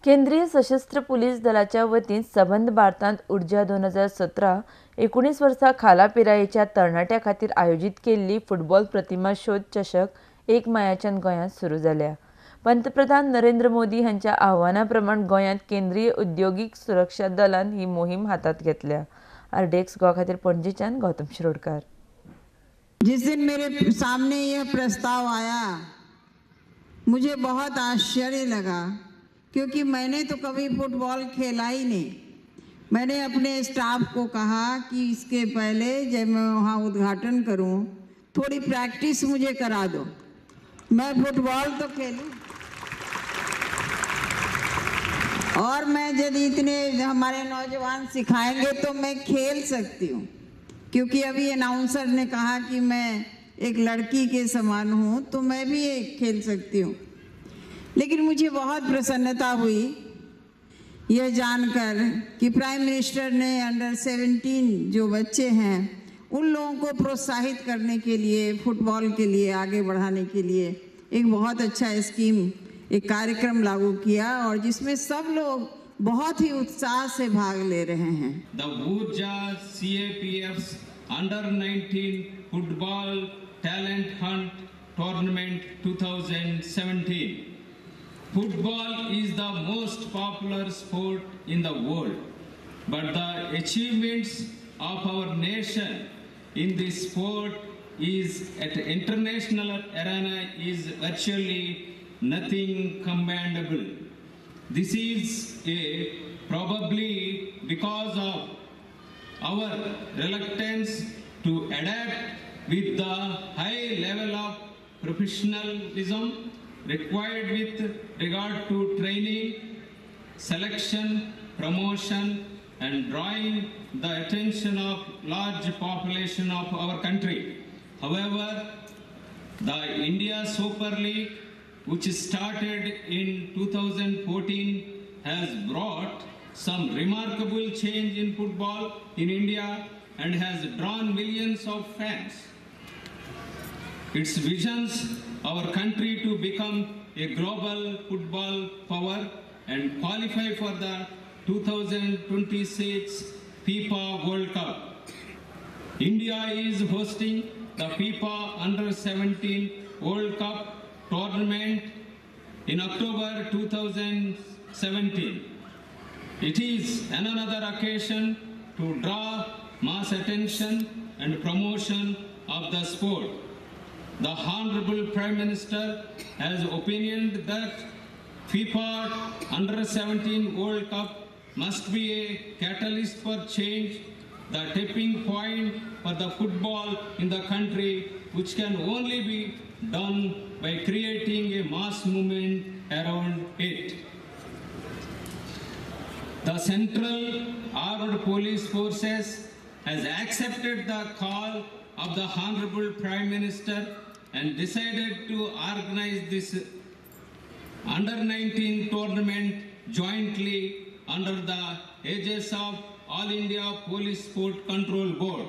केंद्रीय सशस्त्र पोलीस दलाच्या वतीन सबंध भारतांत ऊर्जा 2017-19 वर्सा खाला पिरायेच्या तरणाट्यां खातीर आयोजीत केल्ली फुटबॉल प्रतिमा शोध चषक 1 मायाच्यान गोंयांत सुरू जाल्या. पंतप्रधान नरेंद्र मोदी हांच्या आव्हाना प्रमाण गोंयांत केंद्रीय उद्योगीक सुरक्षा दलान ही मोहीम हातांत घेतल्या. आरडेक्स गोवा खातीर पणजेच्यान गौतम शिरोडकार. जिस दिन मेरे सामने यह प्रस्ताव आया मुझे बहुत आश्चर्य लगा, क्योंकि मैंने तो कभी फुटबॉल खेला ही नहीं. मैंने अपने स्टाफ को कहा कि इसके पहले जब मैं वहाँ उद्घाटन करूँ थोड़ी प्रैक्टिस मुझे करा दो, मैं फुटबॉल तो खेलूँ और मैं यदि इतने हमारे नौजवान सिखाएंगे तो मैं खेल सकती हूँ. क्योंकि अभी अनाउंसर ने कहा कि मैं एक लड़की के समान हूँ, तो मैं भी खेल सकती हूँ. लेकिन मुझे बहुत प्रसन्नता हुई यह जानकर कि प्राइम मिनिस्टर ने अंडर 17 जो बच्चे हैं उन लोगों को प्रोत्साहित करने के लिए, फुटबॉल के लिए आगे बढ़ाने के लिए एक बहुत अच्छा स्कीम, एक कार्यक्रम लागू किया और जिसमें सब लोग बहुत ही उत्साह से भाग ले रहे हैं. The Urja CAPF's Under 19 Football Talent Hunt Tournament 2017. Football is the most popular sport in the world, but the achievements of our nation in this sport is at international arena is virtually nothing commendable. This is probably because of our reluctance to adapt with the high level of professionalism required with regard to training, selection, promotion, and drawing the attention of large population of our country. However, the India Super League, which started in 2014, has brought some remarkable change in football in India and has drawn millions of fans. It visions our country to become a global football power and qualify for the 2026 FIFA World Cup. India is hosting the FIFA Under 17 World Cup tournament in October 2017. It is another occasion to draw mass attention and promotion of the sport. The Honorable Prime Minister has opinioned that FIFA Under 17 World Cup must be a catalyst for change, the tipping point for the football in the country, which can only be done by creating a mass movement around it. The Central Armed Police Forces has accepted the call of the Honorable Prime Minister and decided to organize this Under 19 tournament jointly under the aegis of All India Police Sport Control Board.